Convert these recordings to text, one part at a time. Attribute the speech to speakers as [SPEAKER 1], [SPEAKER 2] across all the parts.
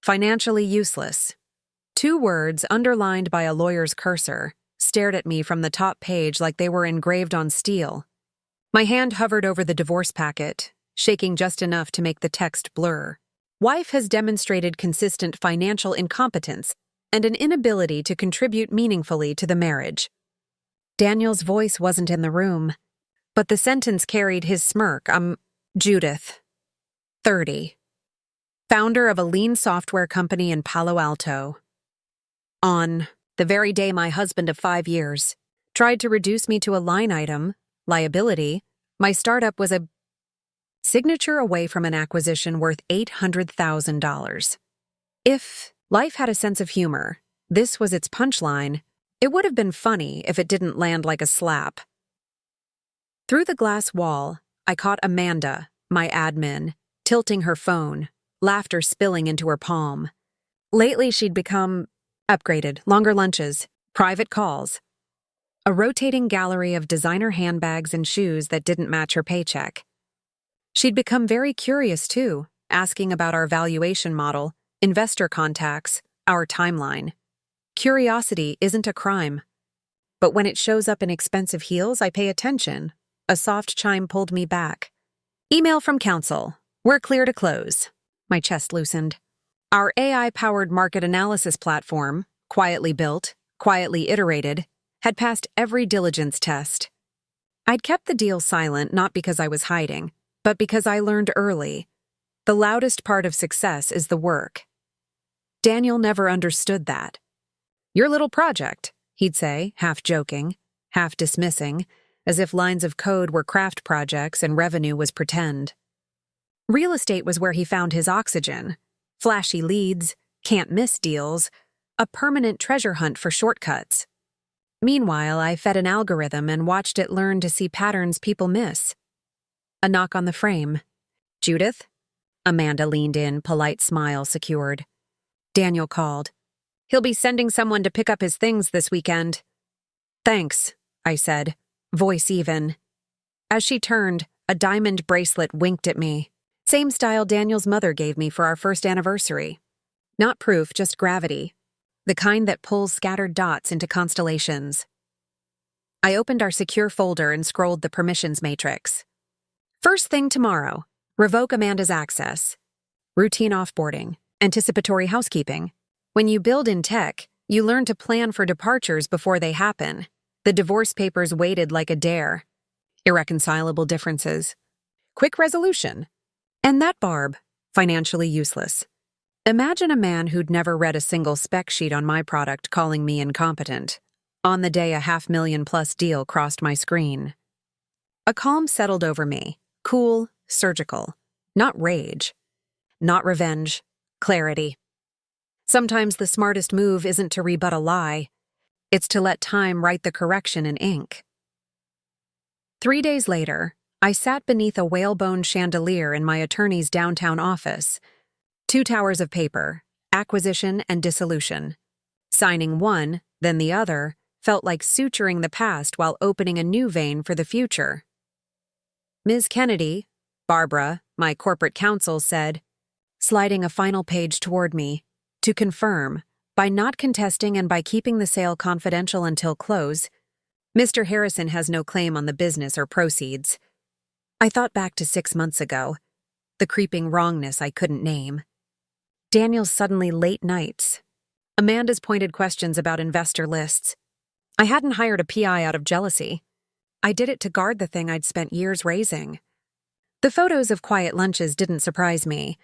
[SPEAKER 1] Financially useless. 2 words underlined by a lawyer's cursor stared at me from the top page like they were engraved on steel. My hand hovered over the divorce packet, shaking just enough to make the text blur. Wife has demonstrated consistent financial incompetence and an inability to contribute meaningfully to the marriage. Daniel's voice wasn't in the room, but the sentence carried his smirk. Judith, 30. Founder of a lean software company in Palo Alto. On the very day my husband of 5 years tried to reduce me to a line item, liability, my startup was a signature away from an acquisition worth $800,000. If life had a sense of humor, this was its punchline. It would have been funny if it didn't land like a slap. Through the glass wall, I caught Amanda, my admin, tilting her phone, laughter spilling into her palm. Lately she'd become upgraded, longer lunches, private calls, a rotating gallery of designer handbags and shoes that didn't match her paycheck. She'd become very curious too, asking about our valuation model, investor contacts, our timeline. Curiosity isn't a crime. But when it shows up in expensive heels, I pay attention. A soft chime pulled me back. Email from counsel. We're clear to close. My chest loosened. Our AI-powered market analysis platform, quietly built, quietly iterated, had passed every diligence test. I'd kept the deal silent not because I was hiding, but because I learned early. The loudest part of success is the work. Daniel never understood that. Your little project, he'd say, half joking, half dismissing, as if lines of code were craft projects and revenue was pretend. Real estate was where he found his oxygen. Flashy leads, can't-miss deals, a permanent treasure hunt for shortcuts. Meanwhile, I fed an algorithm and watched it learn to see patterns people miss. A knock on the frame. Judith? Amanda leaned in, polite smile secured. Daniel called. He'll be sending someone to pick up his things this weekend. Thanks, I said, voice even. As she turned, a diamond bracelet winked at me. Same style Daniel's mother gave me for our first anniversary. Not proof, just gravity. The kind that pulls scattered dots into constellations. I opened our secure folder and scrolled the permissions matrix. First thing tomorrow, revoke Amanda's access. Routine offboarding, anticipatory housekeeping. When you build in tech, you learn to plan for departures before they happen. The divorce papers waited like a dare. Irreconcilable differences. Quick resolution. And that Barb, financially useless. Imagine a man who'd never read a single spec sheet on my product calling me incompetent. On the day a $500,000+ deal crossed my screen. A calm settled over me, cool, surgical. Not rage. Not revenge. Clarity. Sometimes the smartest move isn't to rebut a lie. It's to let time write the correction in ink. 3 days later, I sat beneath a whalebone chandelier in my attorney's downtown office. 2 towers of paper, acquisition and dissolution. Signing one, then the other, felt like suturing the past while opening a new vein for the future. Ms. Kennedy, Barbara, my corporate counsel, said, sliding a final page toward me, to confirm, by not contesting and by keeping the sale confidential until close, Mr. Harrison has no claim on the business or proceeds. I thought back to 6 months ago, the creeping wrongness I couldn't name. Daniel's suddenly late nights. Amanda's pointed questions about investor lists. I hadn't hired a PI out of jealousy. I did it to guard the thing I'd spent years raising. The photos of quiet lunches didn't surprise me.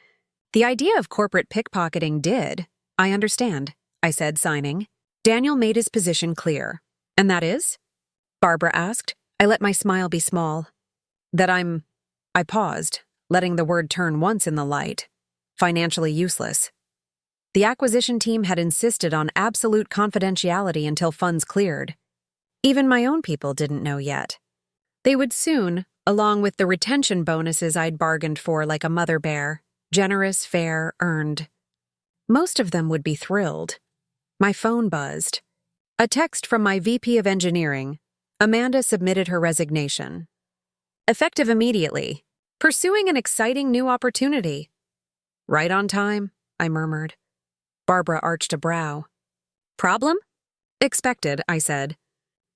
[SPEAKER 1] The idea of corporate pickpocketing did. I understand, I said, signing. Daniel made his position clear. And that is? Barbara asked. I let my smile be small. I paused, letting the word turn once in the light. Financially useless. The acquisition team had insisted on absolute confidentiality until funds cleared. Even my own people didn't know yet. They would soon, along with the retention bonuses I'd bargained for like a mother bear, generous, fair, earned. Most of them would be thrilled. My phone buzzed. A text from my VP of Engineering. Amanda submitted her resignation. Effective immediately. Pursuing an exciting new opportunity. Right on time, I murmured. Barbara arched a brow. Problem? Expected, I said.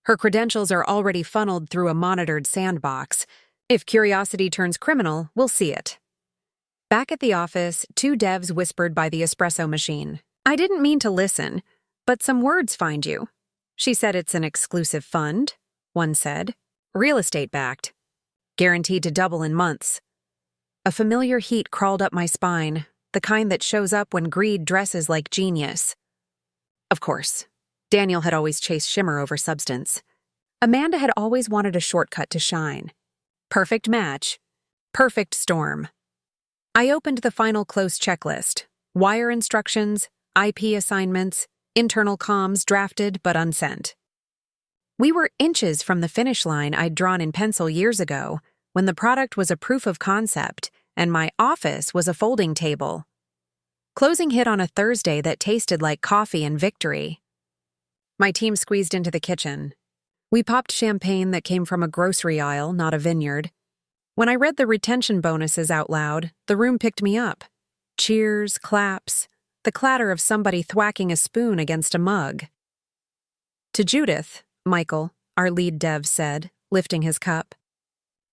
[SPEAKER 1] Her credentials are already funneled through a monitored sandbox. If curiosity turns criminal, we'll see it. Back at the office, two devs whispered by the espresso machine. I didn't mean to listen, but some words find you. She said it's an exclusive fund, one said. Real estate backed. Guaranteed to double in months. A familiar heat crawled up my spine, the kind that shows up when greed dresses like genius. Of course, Daniel had always chased shimmer over substance. Amanda had always wanted a shortcut to shine. Perfect match. Perfect storm. I opened the final close checklist. Wire instructions, IP assignments, internal comms drafted but unsent. We were inches from the finish line I'd drawn in pencil years ago, when the product was a proof of concept and my office was a folding table. Closing hit on a Thursday that tasted like coffee and victory. My team squeezed into the kitchen. We popped champagne that came from a grocery aisle, not a vineyard. When I read the retention bonuses out loud, the room picked me up. Cheers, claps, the clatter of somebody thwacking a spoon against a mug. To Judith, Michael, our lead dev said, lifting his cup.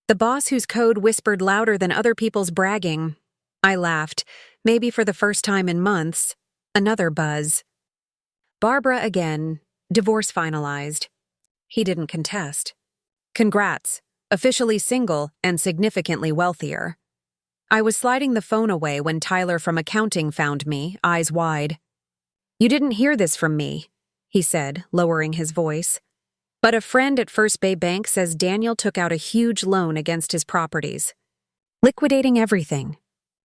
[SPEAKER 1] The boss whose code whispered louder than other people's bragging. I laughed, maybe for the first time in months. Another buzz. Barbara again. Divorce finalized. He didn't contest. Congrats. Officially single and significantly wealthier. I was sliding the phone away when Tyler from accounting found me, eyes wide. You didn't hear this from me, he said, lowering his voice. But a friend at First Bay Bank says Daniel took out a huge loan against his properties. Liquidating everything.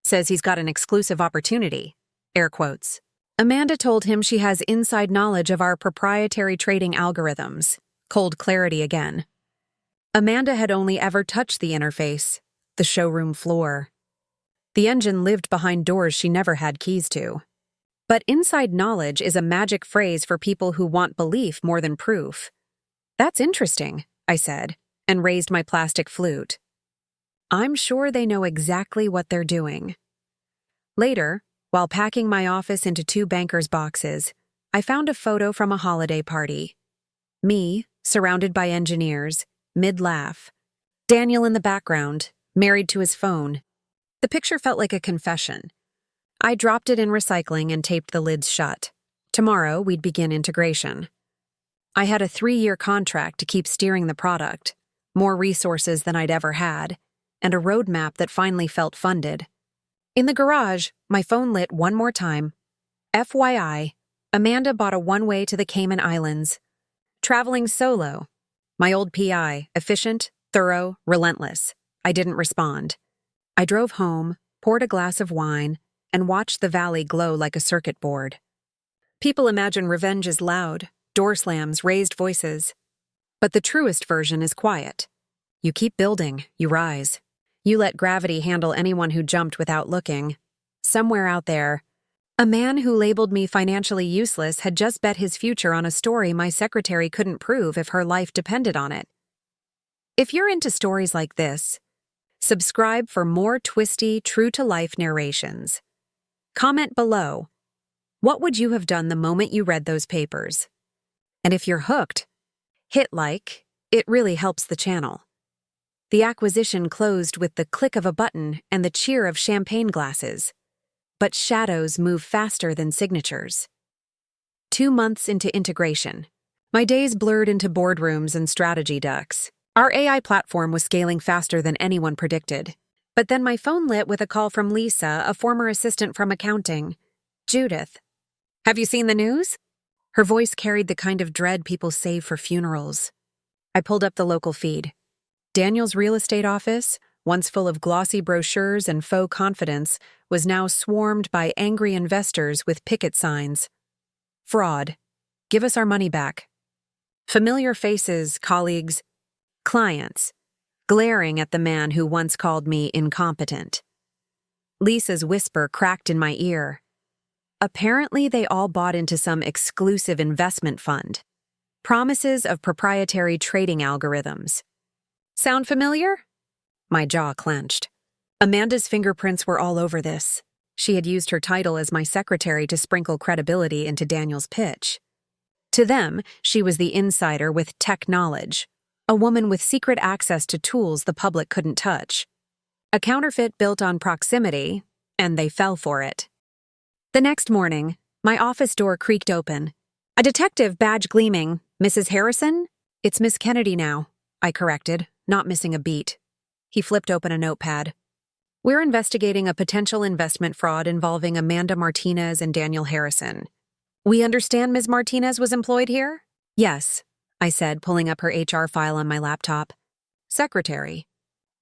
[SPEAKER 1] Says he's got an exclusive opportunity. Air quotes. Amanda told him she has inside knowledge of our proprietary trading algorithms. Cold clarity again. Amanda had only ever touched the interface, the showroom floor. The engine lived behind doors she never had keys to. But inside knowledge is a magic phrase for people who want belief more than proof. That's interesting, I said, and raised my plastic flute. I'm sure they know exactly what they're doing. Later, while packing my office into 2 bankers' boxes, I found a photo from a holiday party. Me, surrounded by engineers, mid-laugh. Daniel in the background, married to his phone. The picture felt like a confession. I dropped it in recycling and taped the lids shut. Tomorrow, we'd begin integration. I had a 3-year contract to keep steering the product, more resources than I'd ever had, and a roadmap that finally felt funded. In the garage, my phone lit one more time. FYI, Amanda bought a one-way to the Cayman Islands. Traveling solo. My old PI, efficient, thorough, relentless. I didn't respond. I drove home, poured a glass of wine, and watched the valley glow like a circuit board. People imagine revenge is loud, door slams, raised voices. But the truest version is quiet. You keep building, you rise. You let gravity handle anyone who jumped without looking. Somewhere out there, a man who labeled me financially useless had just bet his future on a story my secretary couldn't prove if her life depended on it. If you're into stories like this, subscribe for more twisty, true-to-life narrations. Comment below. What would you have done the moment you read those papers? And if you're hooked, hit like. It really helps the channel. The acquisition closed with the click of a button and the cheer of champagne glasses. But shadows move faster than signatures. 2 months into integration. My days blurred into boardrooms and strategy ducks. Our AI platform was scaling faster than anyone predicted. But then my phone lit with a call from Lisa, a former assistant from accounting. Judith. Have you seen the news? Her voice carried the kind of dread people save for funerals. I pulled up the local feed. Daniel's real estate office, once full of glossy brochures and faux confidence, was now swarmed by angry investors with picket signs. Fraud. Give us our money back. Familiar faces, colleagues, clients, glaring at the man who once called me incompetent. Lisa's whisper cracked in my ear. Apparently, they all bought into some exclusive investment fund. Promises of proprietary trading algorithms. Sound familiar? My jaw clenched. Amanda's fingerprints were all over this. She had used her title as my secretary to sprinkle credibility into Daniel's pitch. To them, she was the insider with tech knowledge, a woman with secret access to tools the public couldn't touch. A counterfeit built on proximity, and they fell for it. The next morning, my office door creaked open. A detective, badge gleaming. "Mrs. Harrison?" "It's Miss Kennedy now," I corrected, not missing a beat. He flipped open a notepad. "We're investigating a potential investment fraud involving Amanda Martinez and Daniel Harrison. We understand Ms. Martinez was employed here?" "Yes," I said, pulling up her HR file on my laptop. "Secretary.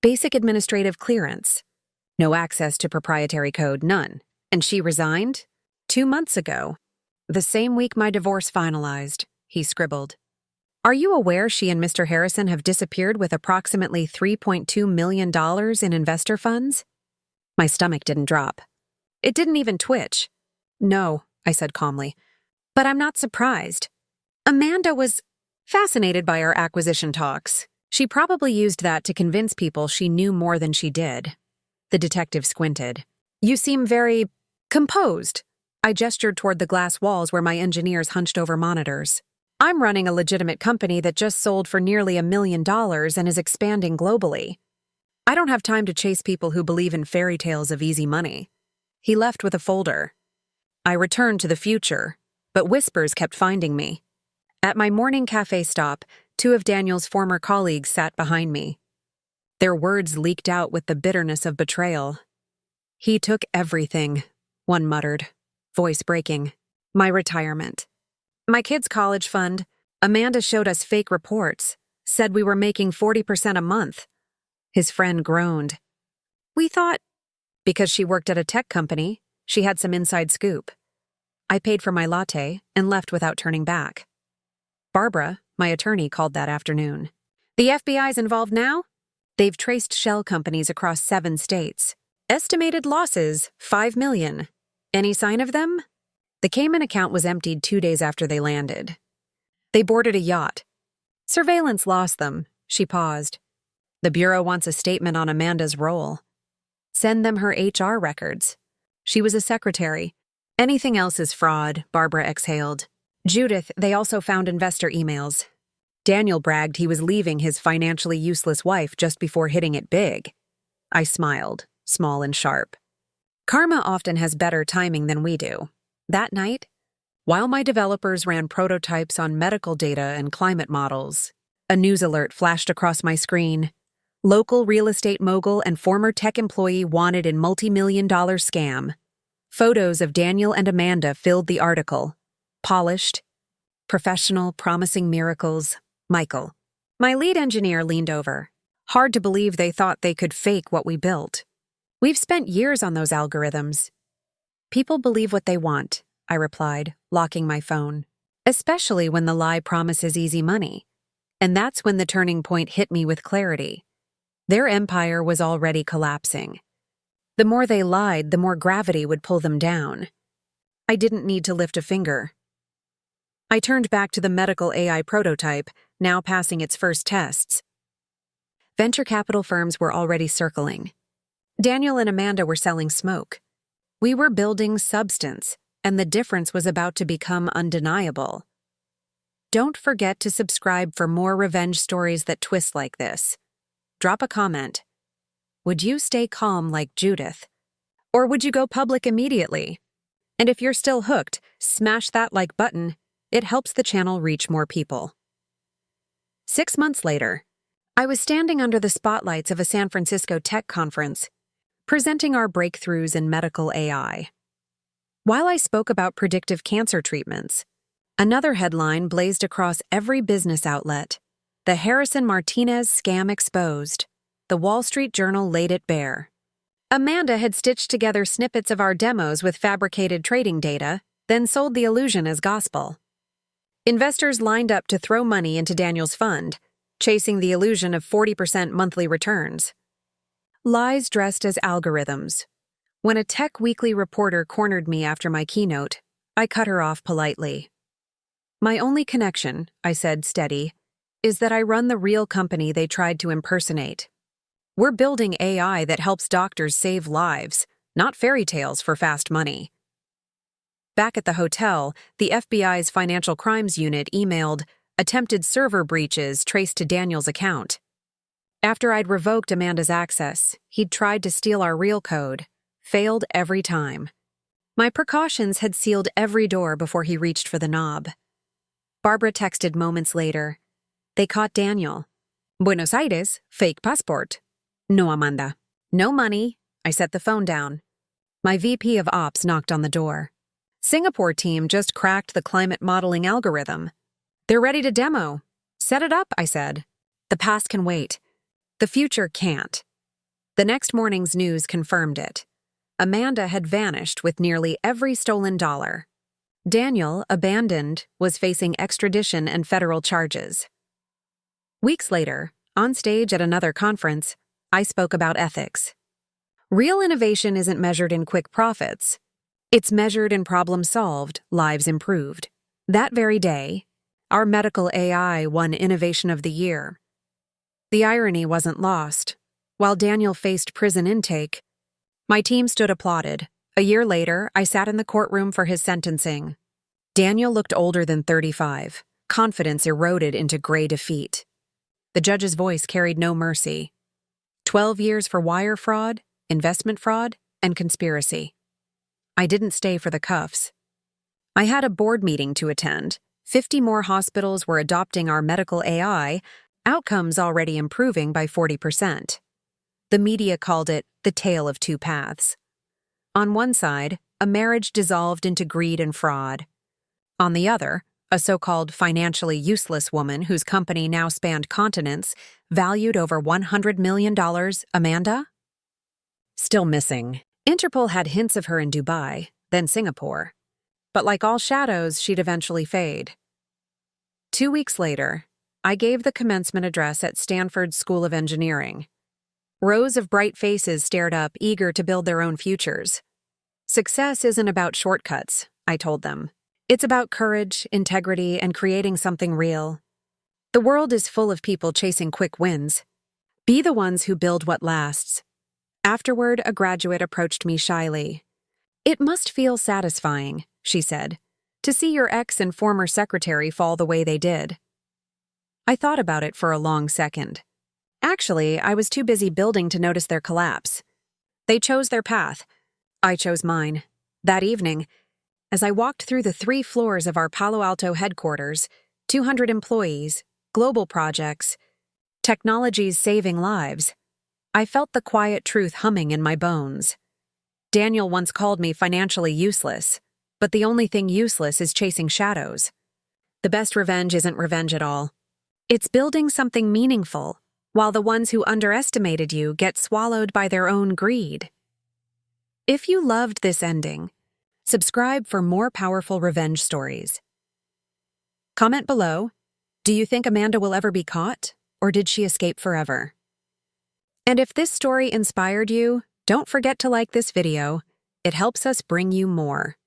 [SPEAKER 1] Basic administrative clearance. No access to proprietary code, none. And she resigned? 2 months ago. The same week my divorce finalized," he scribbled. "Are you aware she and Mr. Harrison have disappeared with approximately $3.2 million in investor funds?" My stomach didn't drop. It didn't even twitch. "No," I said calmly. "But I'm not surprised. Amanda was fascinated by our acquisition talks. She probably used that to convince people she knew more than she did." The detective squinted. "You seem very composed." I gestured toward the glass walls where my engineers hunched over monitors. "I'm running a legitimate company that just sold for nearly $1 million and is expanding globally. I don't have time to chase people who believe in fairy tales of easy money." He left with a folder. I returned to the future, but whispers kept finding me. At my morning cafe stop, 2 of Daniel's former colleagues sat behind me. Their words leaked out with the bitterness of betrayal. "He took everything," one muttered, voice breaking. "My retirement. My kids' college fund. Amanda showed us fake reports, said we were making 40% a month." His friend groaned. "We thought," because she worked at a tech company, she had some inside scoop. I paid for my latte and left without turning back. Barbara, my attorney, called that afternoon. "The FBI's involved now? They've traced shell companies across 7 states. Estimated losses, $5 million. Any sign of them?" The Cayman account was emptied 2 days after they landed. "They boarded a yacht. Surveillance lost them." She paused. "The Bureau wants a statement on Amanda's role. Send them her HR records. She was a secretary. Anything else is fraud," Barbara exhaled. "Judith, they also found investor emails. Daniel bragged he was leaving his financially useless wife just before hitting it big." I smiled, small and sharp. Karma often has better timing than we do. That night, while my developers ran prototypes on medical data and climate models, a news alert flashed across my screen. Local real estate mogul and former tech employee wanted in multi-million-dollar scam. Photos of Daniel and Amanda filled the article. Polished, professional, promising miracles. Michael. My lead engineer leaned over. "Hard to believe they thought they could fake what we built. We've spent years on those algorithms." "People believe what they want," I replied, locking my phone. "Especially when the lie promises easy money." And that's when the turning point hit me with clarity. Their empire was already collapsing. The more they lied, the more gravity would pull them down. I didn't need to lift a finger. I turned back to the medical AI prototype, now passing its first tests. Venture capital firms were already circling. Daniel and Amanda were selling smoke. We were building substance, and the difference was about to become undeniable. Don't forget to subscribe for more revenge stories that twist like this. Drop a comment. Would you stay calm like Judith? Or would you go public immediately? And if you're still hooked, smash that like button. It helps the channel reach more people. 6 months later, I was standing under the spotlights of a San Francisco tech conference, presenting our breakthroughs in medical AI. While I spoke about predictive cancer treatments, another headline blazed across every business outlet. The Harrison-Martinez scam exposed. The Wall Street Journal laid it bare. Amanda had stitched together snippets of our demos with fabricated trading data, then sold the illusion as gospel. Investors lined up to throw money into Daniel's fund, chasing the illusion of 40% monthly returns. Lies dressed as algorithms. When a Tech Weekly reporter cornered me after my keynote, I cut her off politely. "My only connection," I said steady, "is that I run the real company they tried to impersonate. We're building AI that helps doctors save lives, not fairy tales for fast money. Back at the hotel, the FBI's Financial Crimes Unit emailed, "Attempted server breaches traced to Daniel's account." After I'd revoked Amanda's access, he'd tried to steal our real code. Failed every time. My precautions had sealed every door before he reached for the knob. Barbara texted moments later. "They caught Daniel. Buenos Aires, fake passport." "No, Amanda. No money." I set the phone down. My VP of Ops knocked on the door. "Singapore team just cracked the climate modeling algorithm. They're ready to demo." "Set it up," I said. "The past can wait. The future can't." The next morning's news confirmed it. Amanda had vanished with nearly every stolen dollar. Daniel, abandoned, was facing extradition and federal charges. Weeks later, on stage at another conference, I spoke about ethics. Real innovation isn't measured in quick profits. It's measured in problems solved, lives improved. That very day, our medical AI won Innovation of the Year. The irony wasn't lost. While Daniel faced prison intake, my team stood applauded. A year later, I sat in the courtroom for his sentencing. Daniel looked older than 35. Confidence eroded into gray defeat. The judge's voice carried no mercy. 12 years for wire fraud, investment fraud, and conspiracy. I didn't stay for the cuffs. I had a board meeting to attend. 50 more hospitals were adopting our medical AI, outcomes already improving by 40%. The media called it the tale of two paths. On one side, a marriage dissolved into greed and fraud. On the other, a so-called financially useless woman whose company now spanned continents, valued over $100 million. Amanda? Still missing. Interpol had hints of her in Dubai, then Singapore. But like all shadows, she'd eventually fade. 2 weeks later, I gave the commencement address at Stanford's School of Engineering. Rows of bright faces stared up, eager to build their own futures. "Success isn't about shortcuts," I told them. "It's about courage, integrity, and creating something real. The world is full of people chasing quick wins. Be the ones who build what lasts." Afterward, a graduate approached me shyly. "It must feel satisfying," she said, "to see your ex and former secretary fall the way they did." I thought about it for a long second. Actually, I was too busy building to notice their collapse. They chose their path. I chose mine. That evening, as I walked through the 3 floors of our Palo Alto headquarters, 200 employees, global projects, technologies saving lives, I felt the quiet truth humming in my bones. Daniel once called me financially useless, but the only thing useless is chasing shadows. The best revenge isn't revenge at all. It's building something meaningful, while the ones who underestimated you get swallowed by their own greed. If you loved this ending, subscribe for more powerful revenge stories. Comment below, do you think Amanda will ever be caught, or did she escape forever? And if this story inspired you, don't forget to like this video. It helps us bring you more.